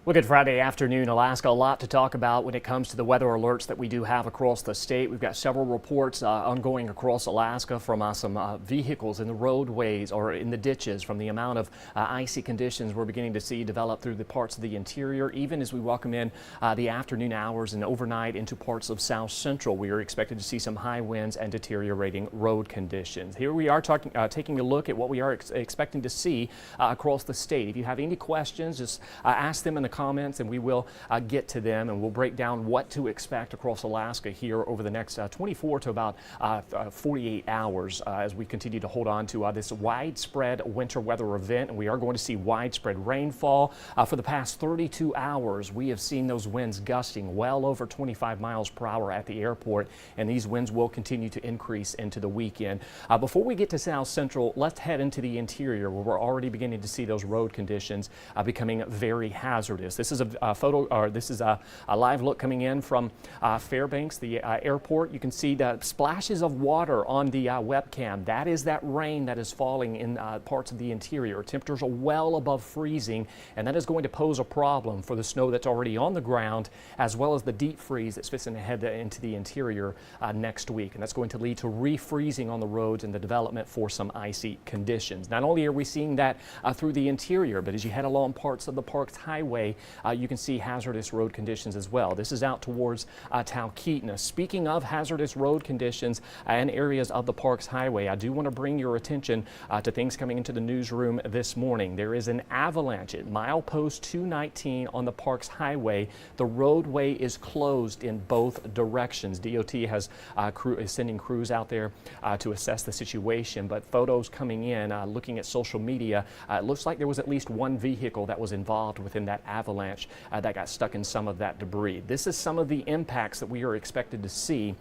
Well, good Friday afternoon, Alaska. A lot to talk about when it comes to the weather alerts that we do have across the state. We've got several reports ongoing across Alaska from some vehicles in the roadways or in the ditches from the amount of icy conditions we're beginning to see develop through the parts of the interior. Even as we welcome in the afternoon hours and overnight into parts of South Central, we are expected to see some high winds and deteriorating road conditions. Here we are taking a look at what we are expecting to see across the state. If you have any questions, just ask them in the comments and we will get to them, and we'll break down what to expect across Alaska here over the next 24 to about 48 hours as we continue to hold on to this widespread winter weather event. And we are going to see widespread rainfall. For the past 32 hours, we have seen those winds gusting well over 25 miles per hour at the airport, and these winds will continue to increase into the weekend. Before we get to South Central, let's head into the interior where we're already beginning to see those road conditions becoming very hazardous. This is a photo, or this is a live look coming in from Fairbanks, the airport. You can see the splashes of water on the webcam. That is that rain that is falling in parts of the interior. Temperatures are well above freezing, and that is going to pose a problem for the snow that's already on the ground, as well as the deep freeze that's fixing to head into the interior next week. And that's going to lead to refreezing on the roads and the development for some icy conditions. Not only are we seeing that through the interior, but as you head along parts of the Parks Highway, you can see hazardous road conditions as well. This is out towards Talkeetna. Speaking of hazardous road conditions and areas of the Parks Highway, I do want to bring your attention to things coming into the newsroom this morning. There is an avalanche at milepost 219 on the Parks Highway. The roadway is closed in both directions. DOT is sending crews out there to assess the situation, but photos coming in, looking at social media, it looks like there was at least one vehicle that was involved within that avalanche that got stuck in some of that debris. This is some of the impacts that we are expected to see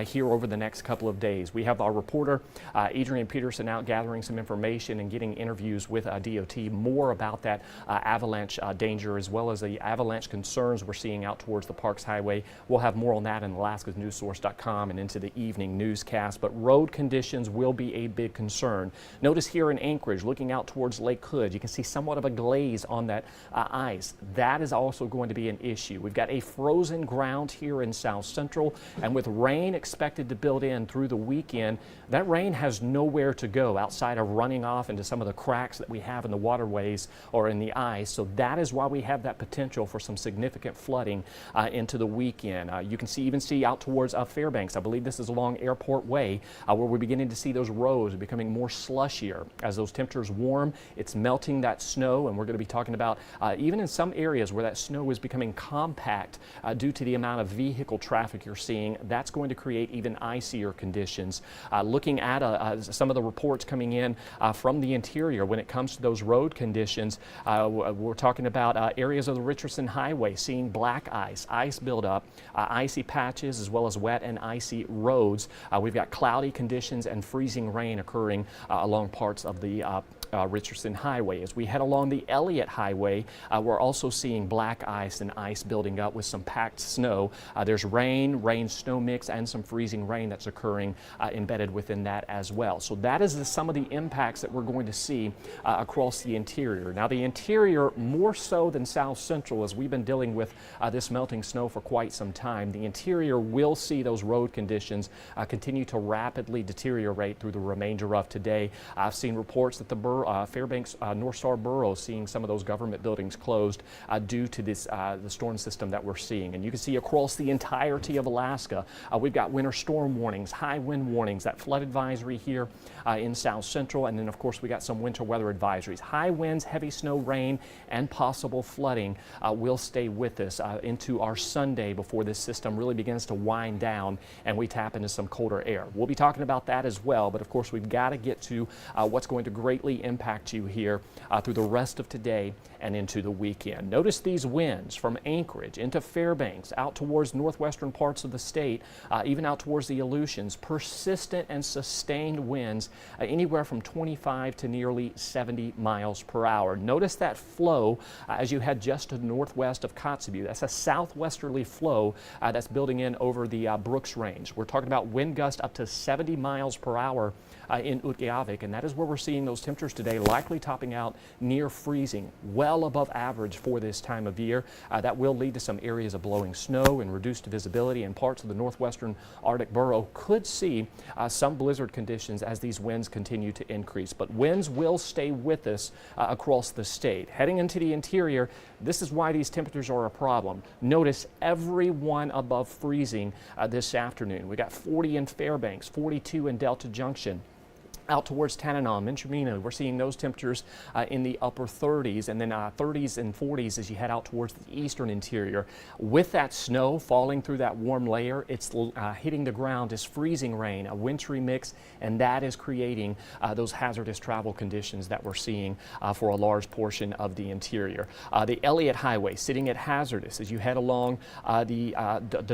here over the next couple of days. We have our reporter Adrian Peterson out gathering some information and getting interviews with DOT more about that avalanche danger, as well as the avalanche concerns we're seeing out towards the Parks Highway. We'll have more on that in alaskasnewssource.com and into the evening newscast, but road conditions will be a big concern. Notice here in Anchorage, looking out towards Lake Hood, you can see somewhat of a glaze on that ice. That is also going to be an issue. We've got a frozen ground here in South Central, and with rain expected to build in through the weekend, that rain has nowhere to go outside of running off into some of the cracks that we have in the waterways or in the ice. So that is why we have that potential for some significant flooding into the weekend. You can even see out towards Fairbanks. I believe this is along Airport Way where we're beginning to see those roads becoming more slushier. As those temperatures warm, it's melting that snow, and we're going to be talking about even in some areas where that snow is becoming compact due to the amount of vehicle traffic you're seeing. That's going to create even icier conditions. Looking at some of the reports coming in from the interior when it comes to those road conditions, we're talking about areas of the Richardson Highway seeing black ice buildup, icy patches, as well as wet and icy roads. We've got cloudy conditions and freezing rain occurring along parts of the Richardson Highway. As we head along the Elliott Highway, we're also seeing black ice and ice building up with some packed snow. There's rain-snow mix and some freezing rain that's occurring embedded within that as well. So that is some of the impacts that we're going to see across the interior. Now the interior, more so than South Central, as we've been dealing with this melting snow for quite some time, the interior will see those road conditions continue to rapidly deteriorate through the remainder of today. I've seen reports that the Fairbanks North Star Borough seeing some of those government buildings closed due to this the storm system that we're seeing. And you can see across the entirety of Alaska, we've got winter storm warnings, high wind warnings, that flood advisory here in South Central, and then of course we got some winter weather advisories. High winds, heavy snow, rain, and possible flooding will stay with us into our Sunday before this system really begins to wind down and we tap into some colder air. We'll be talking about that as well, but of course we've got to get to what's going to greatly impact you here through the rest of today and into the weekend. Notice these winds from Anchorage into Fairbanks, out towards northwestern parts of the state, even out towards the Aleutians. Persistent and sustained winds anywhere from 25 to nearly 70 miles per hour. Notice that flow as you head just to the northwest of Kotzebue. That's a southwesterly flow that's building in over the Brooks Range. We're talking about wind gusts up to 70 miles per hour in Utqiagvik, and that is where we're seeing those temperatures today, likely topping out near freezing, well above average for this time of year. That will lead to some areas of blowing snow and reduced visibility, and parts of the northwestern Arctic borough could see some blizzard conditions as these winds continue to increase. But winds will stay with us across the state. Heading into the interior, this is why these temperatures are a problem. Notice every one above freezing this afternoon. We got 40 in Fairbanks, 42 in Delta Junction. Out towards Tanana, Minchemina, we're seeing those temperatures in the upper 30s, and then 30s and 40s as you head out towards the eastern interior. With that snow falling through that warm layer, it's hitting the ground as freezing rain, a wintry mix, and that is creating those hazardous travel conditions that we're seeing for a large portion of the interior. The Elliott Highway sitting at hazardous as you head along the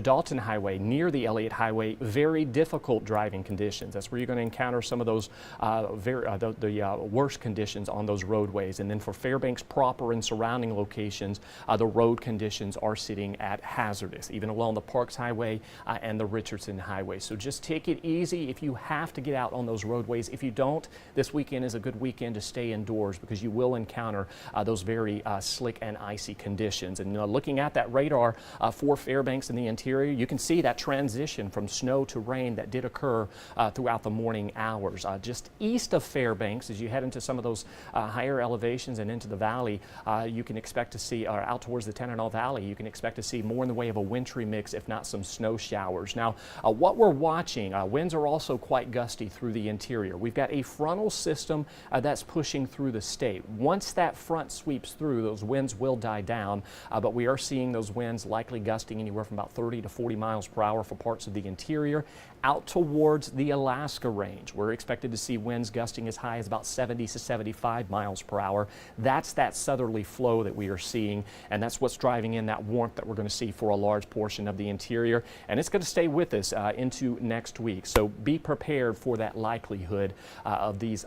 Dalton Highway near the Elliott Highway. Very difficult driving conditions. That's where you're going to encounter some of those the worst conditions on those roadways. And then for Fairbanks proper and surrounding locations, the road conditions are sitting at hazardous, even along the Parks Highway and the Richardson Highway. So just take it easy if you have to get out on those roadways. If you don't, this weekend is a good weekend to stay indoors because you will encounter those very slick and icy conditions. And looking at that radar for Fairbanks in the interior, you can see that transition from snow to rain that did occur throughout the morning hours. Just east of Fairbanks, as you head into some of those higher elevations and into the valley, you can expect to see, or out towards the Tanana Valley, you can expect to see more in the way of a wintry mix, if not some snow showers. Now, what we're watching, winds are also quite gusty through the interior. We've got a frontal system that's pushing through the state. Once that front sweeps through, those winds will die down, but we are seeing those winds likely gusting anywhere from about 30 to 40 miles per hour for parts of the interior. Out towards the Alaska range, we're expected to see winds gusting as high as about 70 to 75 miles per hour. That's that southerly flow that we are seeing, and that's what's driving in that warmth that we're going to see for a large portion of the interior, and it's going to stay with us into next week. So be prepared for that likelihood of this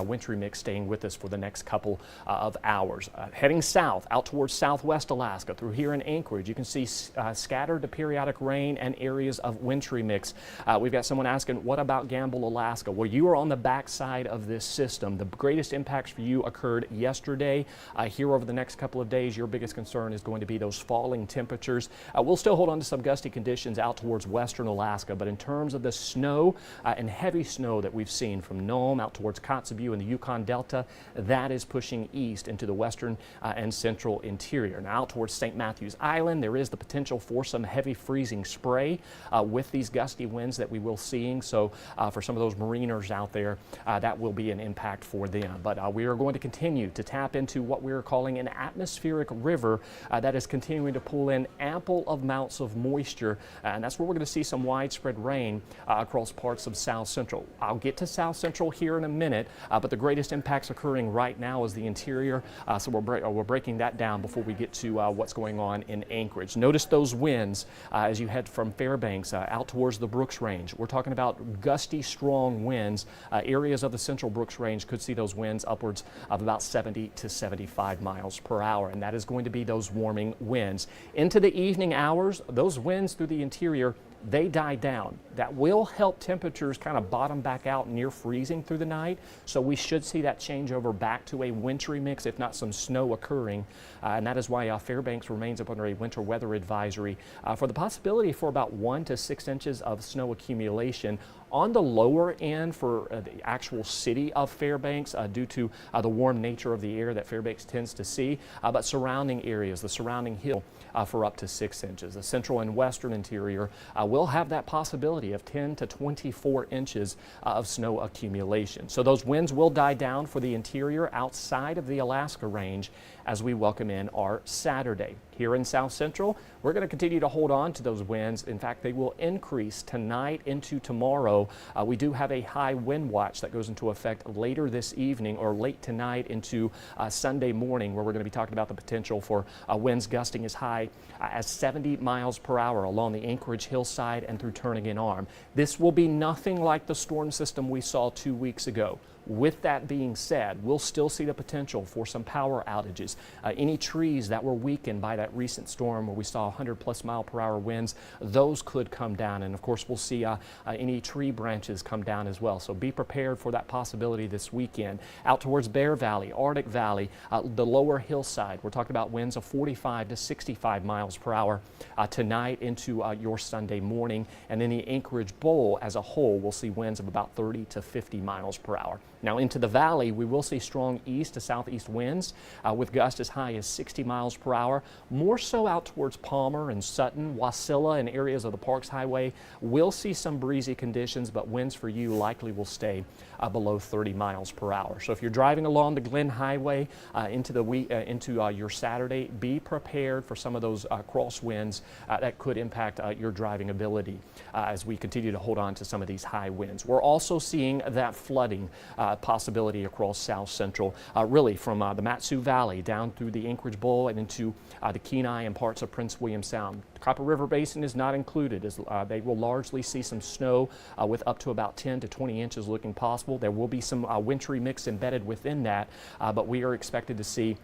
wintry mix staying with us for the next couple of hours. Heading south, out towards southwest Alaska, through here in Anchorage, you can see scattered to periodic rain and areas of wintry mix. We've got someone asking, what about Gamble, Alaska? Well, you are on the backside of this system. The greatest impacts for you occurred yesterday. Here over the next couple of days, your biggest concern is going to be those falling temperatures. We'll still hold on to some gusty conditions out towards western Alaska, but in terms of the snow and heavy snow that we've seen from Nome out towards Kotzebue and the Yukon Delta, that is pushing east into the western and central interior. Now out towards St. Matthews Island, there is the potential for some heavy freezing spray with these gusty winds that we will seeing. So for some of those mariners out there, that will be an impact for them. But we are going to continue to tap into what we're calling an atmospheric river that is continuing to pull in ample amounts of moisture, and that's where we're going to see some widespread rain across parts of South Central. I'll get to South Central here in a minute, but the greatest impacts occurring right now is the interior, so we're breaking that down before we get to what's going on in Anchorage. Notice those winds as you head from Fairbanks out towards the Brooks Range. We're talking about gusty, strong winds. Areas of the central Brooks Range could see those winds upwards of about 70 to 75 miles per hour, and that is going to be those warming winds. Into the evening hours, those winds through the interior, they die down. That will help temperatures kind of bottom back out near freezing through the night. So we should see that change over back to a wintry mix, if not some snow occurring. And that is why Fairbanks remains up under a winter weather advisory for the possibility for about 1 to 6 inches of snow accumulation on the lower end for the actual city of Fairbanks due to the warm nature of the air that Fairbanks tends to see, but surrounding areas, the surrounding hill for up to 6 inches. The central and western interior will have that possibility of 10 to 24 inches of snow accumulation. So those winds will die down for the interior outside of the Alaska range as we welcome in our Saturday. Here in South Central, we're going to continue to hold on to those winds. In fact, they will increase tonight into tomorrow. We do have a high wind watch that goes into effect later this evening or late tonight into Sunday morning, where we're going to be talking about the potential for winds gusting as high as 70 miles per hour along the Anchorage hillside and through Turnagain Arm. This will be nothing like the storm system we saw 2 weeks ago. With that being said, we'll still see the potential for some power outages. Any trees that were weakened by that recent storm where we saw 100+ mile/hour winds, those could come down. And of course, we'll see any tree branches come down as well. So be prepared for that possibility this weekend. Out towards Bear Valley, Arctic Valley, the lower hillside, we're talking about winds of 45 to 65 miles per hour tonight into your Sunday morning. And in the Anchorage Bowl as a whole, we'll see winds of about 30 to 50 miles per hour. Now into the valley, we will see strong east to southeast winds with gusts as high as 60 miles per hour. More so out towards Palmer and Sutton, Wasilla, and areas of the Parks Highway. We'll see some breezy conditions, but winds for you likely will stay below 30 miles per hour. So if you're driving along the Glen Highway into your Saturday, be prepared for some of those crosswinds that could impact your driving ability as we continue to hold on to some of these high winds. We're also seeing that flooding possibility across South Central, really from the Mat-Su Valley down through the Anchorage Bowl and into the Kenai and parts of Prince William Sound. The Copper River Basin is not included, as they will largely see some snow with up to about 10 to 20 inches looking possible. There will be some wintry mix embedded within that, but we are expected to see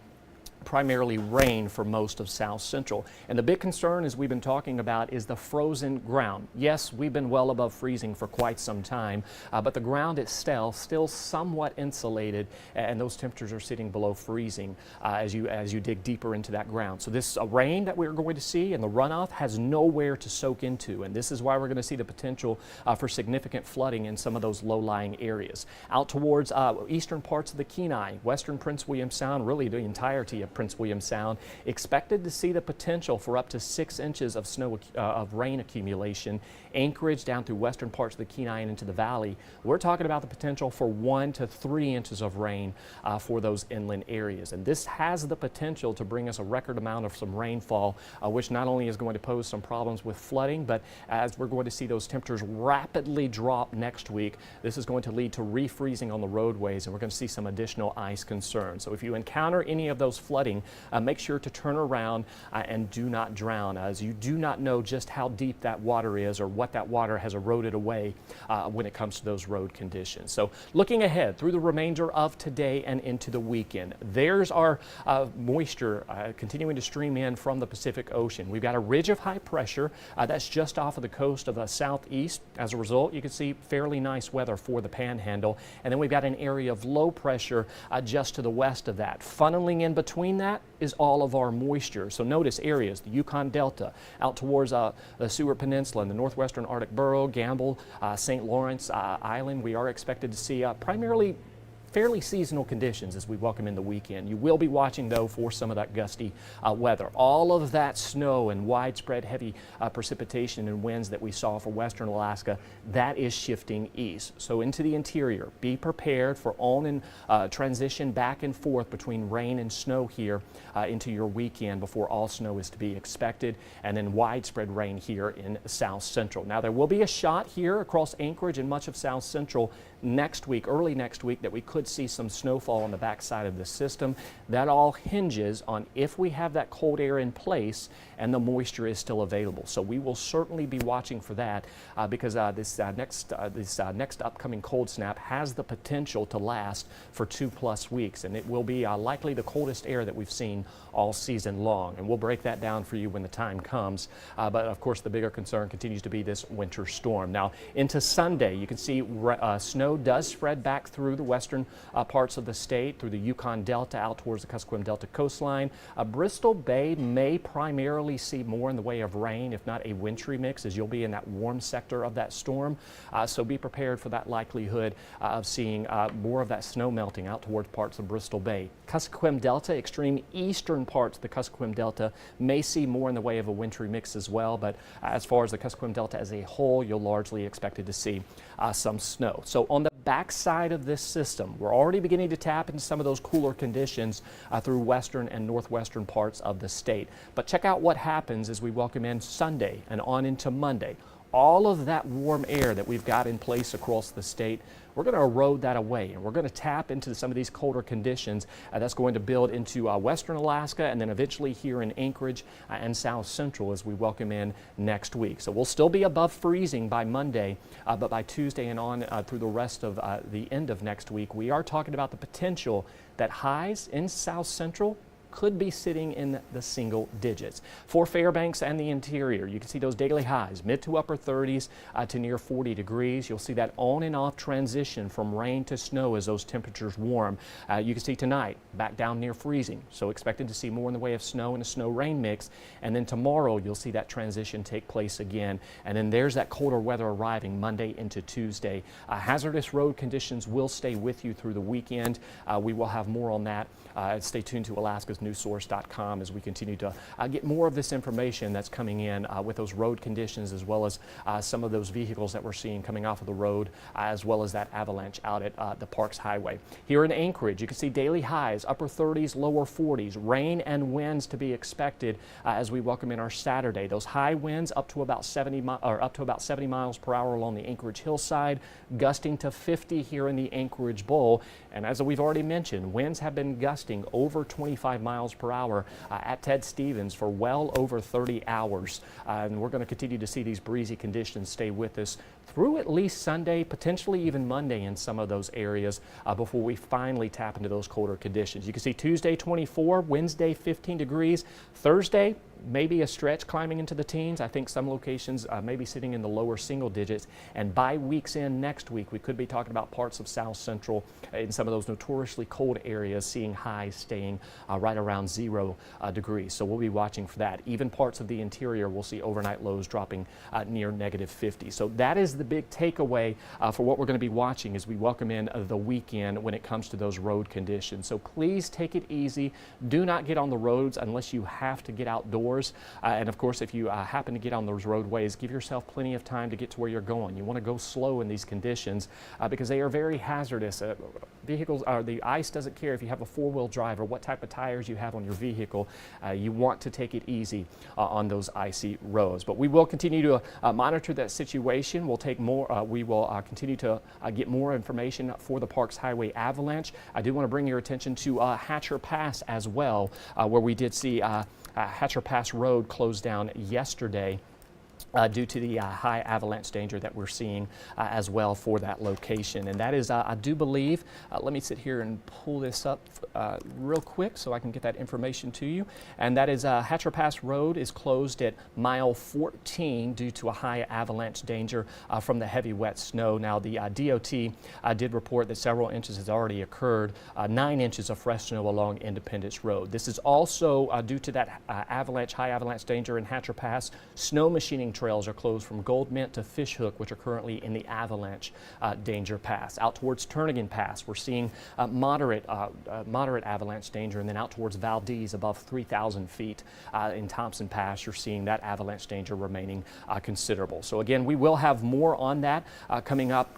primarily rain for most of South Central. And the big concern, as we've been talking about, is the frozen ground. Yes, we've been well above freezing for quite some time, but the ground itself still somewhat insulated, and those temperatures are sitting below freezing as you dig deeper into that ground. So this rain that we're going to see and the runoff has nowhere to soak into, and this is why we're going to see the potential for significant flooding in some of those low-lying areas. Out towards eastern parts of the Kenai, western Prince William Sound, really the entirety of Prince William Sound, expected to see the potential for up to 6 inches of snow of rain accumulation. Anchorage down through western parts of the Kenai and into the valley, we're talking about the potential for 1 to 3 inches of rain for those inland areas. And this has the potential to bring us a record amount of some rainfall, which not only is going to pose some problems with flooding, but as we're going to see those temperatures rapidly drop next week, this is going to lead to refreezing on the roadways, and we're going to see some additional ice concerns. So if you encounter any of those flooding, make sure to turn around and do not drown, as you do not know just how deep that water is or what that water has eroded away when it comes to those road conditions. So looking ahead through the remainder of today and into the weekend, there's our moisture continuing to stream in from the Pacific Ocean. We've got a ridge of high pressure that's just off of the coast of the southeast. As a result, you can see fairly nice weather for the Panhandle. And then we've got an area of low pressure just to the west of that. Funneling in between that is all of our moisture. So notice areas, the Yukon Delta, out towards the Seward Peninsula and the northwestern Arctic Borough, Gamble, St. Lawrence Island. We are expected to see primarily fairly seasonal conditions as we welcome in the weekend. You will be watching, though, for some of that gusty weather. All of that snow and widespread heavy precipitation and winds that we saw for western Alaska, that is shifting east. So into the interior, be prepared for on and transition back and forth between rain and snow here into your weekend before all snow is to be expected, and then widespread rain here in South Central. Now, there will be a shot here across Anchorage and much of South Central next week, early next week, that we could see some snowfall on the backside of the system. That all hinges on if we have that cold air in place and the moisture is still available. So we will certainly be watching for that because this next upcoming cold snap has the potential to last for 2+ weeks, and it will be likely the coldest air that we've seen all season long. And we'll break that down for you when the time comes. But of course, the bigger concern continues to be this winter storm. Now into Sunday, you can see snow does spread back through the western parts of the state, through the Yukon Delta out towards the Kuskokwim Delta coastline. Bristol Bay may primarily see more in the way of rain, if not a wintry mix, as you'll be in that warm sector of that storm. So be prepared for that likelihood of seeing more of that snow melting out towards parts of Bristol Bay. Kuskokwim Delta, extreme eastern parts of the Kuskokwim Delta may see more in the way of a wintry mix as well, but as far as the Kuskokwim Delta as a whole, you'll largely expected to see some snow. So on the backside of this system, we're already beginning to tap into some of those cooler conditions through western and northwestern parts of the state. But check out what happens as we welcome in Sunday and on into Monday. all of that warm air that we've got in place across the state, we're going to erode that away, and we're going to tap into some of these colder conditions. That's going to build into western Alaska and then eventually here in Anchorage and South Central as we welcome in next week. So we'll still be above freezing by Monday, but by Tuesday and on through the rest of the end of next week, we are talking about the potential that highs in South Central could be sitting in the single digits. For Fairbanks and the interior, you can see those daily highs, mid to upper 30s to near 40 degrees. You'll see that on and off transition from rain to snow as those temperatures warm. You can see tonight back down near freezing, so expected to see more in the way of snow and a snow-rain mix. And then tomorrow you'll see that transition take place again. And then there's that colder weather arriving Monday into Tuesday. Hazardous road conditions will stay with you through the weekend. We will have more on that. Stay tuned to alaskasnewssource.com as we continue to get more of this information that's coming in with those road conditions, as well as some of those vehicles that we're seeing coming off of the road, as well as that avalanche out at the Parks Highway. Here in Anchorage, you can see daily highs, upper 30s, lower 40s, rain and winds to be expected as we welcome in our Saturday. Those high winds up to about 70 miles per hour along the Anchorage hillside, gusting to 50 here in the Anchorage Bowl. And as we've already mentioned, winds have been gusting over 25 miles per hour at Ted Stevens for well over 30 hours. And we're going to continue to see these breezy conditions stay with us through at least Sunday, potentially even Monday in some of those areas before we finally tap into those colder conditions. You can see Tuesday 24, Wednesday 15 degrees, Thursday maybe a stretch climbing into the teens. I think some locations may be sitting in the lower single digits. And by week's end next week, we could be talking about parts of South Central in some of those notoriously cold areas, seeing highs staying right around 0 degrees. So we'll be watching for that. Even parts of the interior, we'll see overnight lows dropping near negative 50. So that is the big takeaway for what we're going to be watching as we welcome in the weekend when it comes to those road conditions. So please take it easy. Do not get on the roads unless you have to get outdoors. And of course, if you happen to get on those roadways, give yourself plenty of time to get to where you're going. You want to go slow in these conditions because they are very hazardous. Vehicles, the ice doesn't care if you have a four-wheel drive or what type of tires you have on your vehicle. You want to take it easy on those icy roads. But we will continue to monitor that situation. We'll take more. We will continue to get more information for the Parks Highway avalanche. I do want to bring your attention to Hatcher Pass as well, where we did see Hatcher Pass Road closed down yesterday due to the high avalanche danger that we're seeing as well for that location. And that is, I do believe, let me sit here and pull this up real quick so I can get that information to you. And that is Hatcher Pass Road is closed at mile 14 due to a high avalanche danger from the heavy wet snow. Now the DOT did report that several inches has already occurred, 9 inches of fresh snow along Independence Road. This is also due to that high avalanche danger in Hatcher Pass. Snow machining trails are closed from Gold Mint to Fishhook, which are currently in the avalanche danger pass. Out towards Turnagain Pass, we're seeing moderate avalanche danger, and then out towards Valdez above 3,000 feet in Thompson Pass, you're seeing that avalanche danger remaining considerable. So again, we will have more on that coming up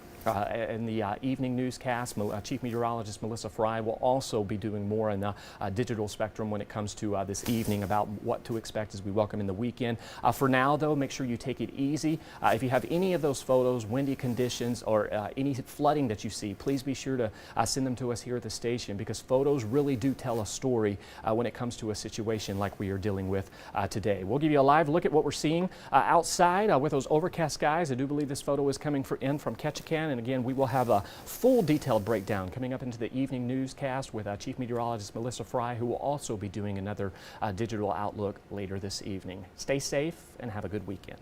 in the evening newscast. Chief Meteorologist Melissa Fry will also be doing more in the digital spectrum when it comes to this evening about what to expect as we welcome in the weekend. For now, though, make sure you take it easy. If you have any of those photos, windy conditions, or any flooding that you see, please be sure to send them to us here at the station, because photos really do tell a story when it comes to a situation like we are dealing with today. We'll give you a live look at what we're seeing outside with those overcast skies. I do believe this photo is coming in from Ketchikan. And again, we will have a full detailed breakdown coming up into the evening newscast with Chief Meteorologist Melissa Fry, who will also be doing another digital outlook later this evening. Stay safe and have a good weekend.